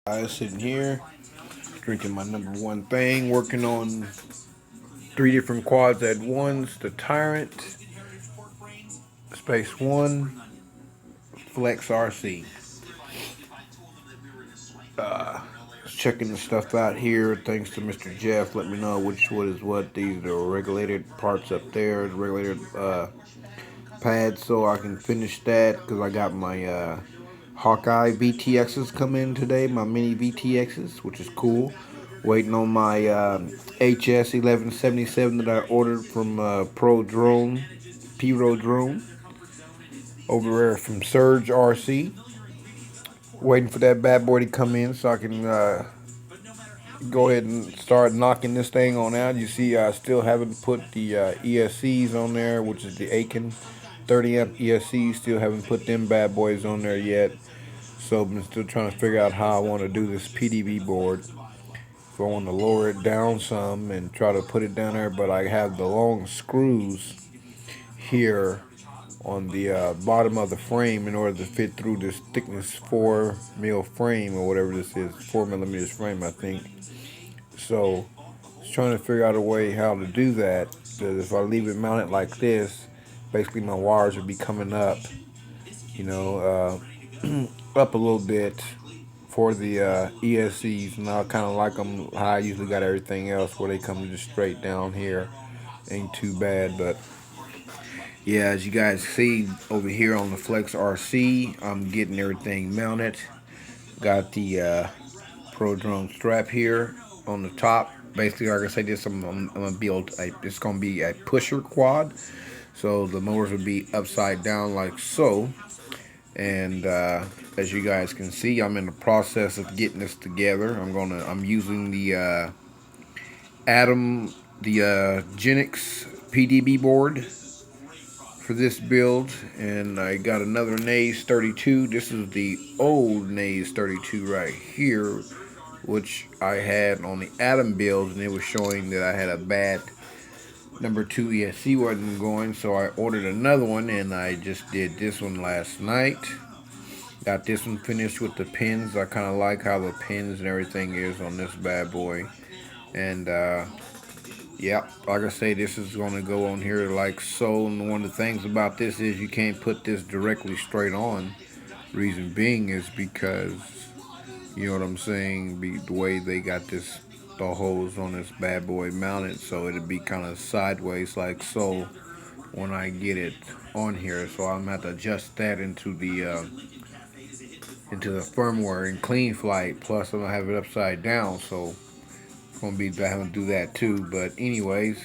I was sitting here drinking my #1 thing, working on 3 different quads at once: the Tyrant, spaceone, Flexrc. Checking the stuff out here. Thanks to Mr. Jeff, let me know which what is what. These are regulated parts up there, regulated pads, so I can finish that because I got my Hawkeye VTXs coming in today, my mini VTXs, which is cool. Waiting on my HS 1177 that I ordered from Pro Drone, Drone, over there from Surge RC. Waiting for that bad boy to come in so I can go ahead and start knocking this thing on out. You see, I still haven't put the ESCs on there, which is the Aiken 30 amp ESCs. Still haven't put them bad boys on there yet. So I'm still trying to figure out how I want to do this PDB board. If I want to lower it down some and try to put it down there, but I have the long screws here on the bottom of the frame in order to fit through this thickness 4 mil frame or whatever this is, 4 millimeters frame, I think. So just trying to figure out a way how to do that, because if I leave it mounted like this, basically my wires would be coming up, you know, up a little bit for the ESCs, and I kind of like them how I usually got everything else, where they come just straight down here. Ain't too bad, but yeah, as you guys see over here on the Flexrc, I'm getting everything mounted. Got the Pro Drone strap here on the top. Basically, like I say, this I'm gonna build. It's gonna be a pusher quad, so the motors will be upside down like so. And as you guys can see, I'm in the process of getting this together. I'm using the Atom, the Genix PDB board for this build, and I got another Naze 32. This is the old Naze 32 right here, which I had on the Atom build, and it was showing that I had a bad #2 ESC wasn't going, so I ordered another one, and I just did this one last night. Got this one finished with the pins. I kind of like how the pins and everything is on this bad boy. And yeah, like I say, this is going to go on here like so. And one of the things about this is you can't put this directly straight on. Reason being is because, you know what I'm saying, the way they got the hose on this bad boy mounted, so it'd be kind of sideways like so when I get it on here. So I'm gonna have to adjust that into the firmware in Clean Flight. Plus, I'm gonna have it upside down, so I'm gonna be having to do that too. But anyways,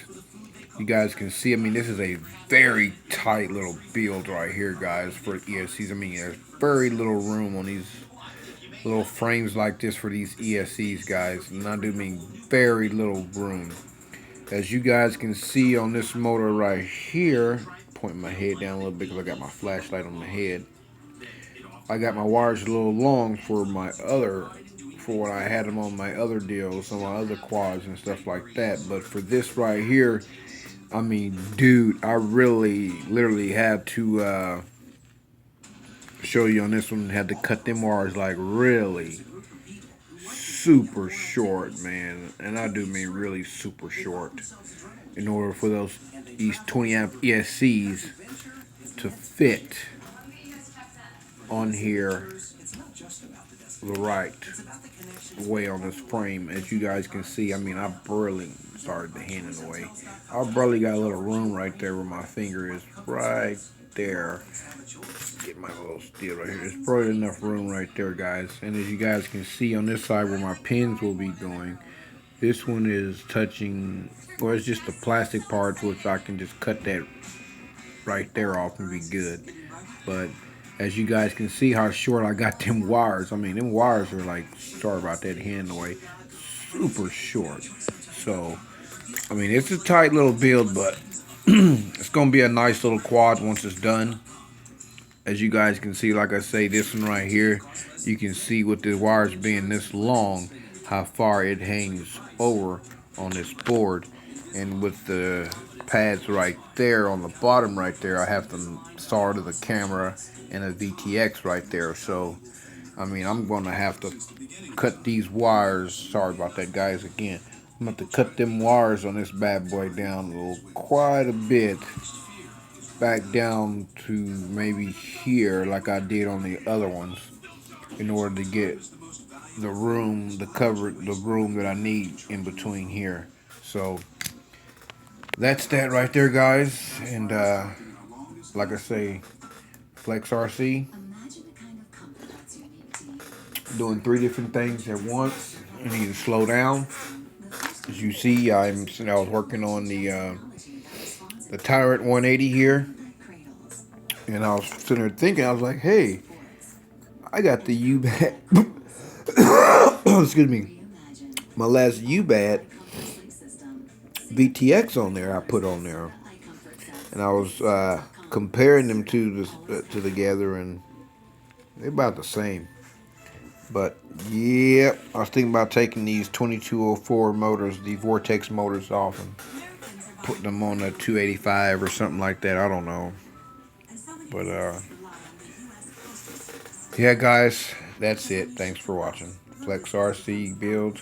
you guys can see. I mean, this is a very tight little build right here, guys, for ESCs. I mean, there's very little room on these little frames like this for these ESCs, guys, and I do mean very little room. As you guys can see on this motor right here, pointing my head down a little bit because I got my flashlight on the head. I got my wires a little long for what I had them on my other deals, on my other quads and stuff like that. But for this right here, I mean, dude, I really, literally had to show you on this one. Had to cut them wires like really super short, man. And I do mean really super short, in order for these 20 amp ESCs to fit on here the right way on this frame. As you guys can see, I mean, I barely started the hand in the way. I barely got a little room right there where my finger is, right there. Get my little steel right here. There's probably enough room right there, guys. And as you guys can see on this side where my pins will be going, this one is touching, or it's just the plastic parts, which I can just cut that right there off and be good. But as you guys can see how short I got them wires. I mean, them wires are like, sorry about that hand away, super short. So, I mean, it's a tight little build, but it's going to be a nice little quad once it's done. As you guys can see, like I say, this one right here, you can see with the wires being this long, how far it hangs over on this board. And with the pads right there on the bottom right there, I have them soldered to the camera and a VTX right there. So I mean, I'm going to have to cut these wires. Sorry about that, guys, again. I'm going to have to cut them wires on this bad boy down quite a bit. Back down to maybe here like I did on the other ones in order to get the room, the room that I need in between here. So that's that right there, guys. And like I say, Flexrc, doing 3 different things at once. You need to slow down. As you see, I was working on the Tyrant 180 here, and I was sitting there thinking, I was like, hey, I got the ubad. Excuse me, my last ubad VTX on there. I put on there, and I was comparing them to together, and they're about the same. But yeah, I was thinking about taking these 2204 motors, the Vortex motors off, and put them on a 285 or something like that. I don't know. But yeah, guys, that's it. Thanks for watching. Flexrc build.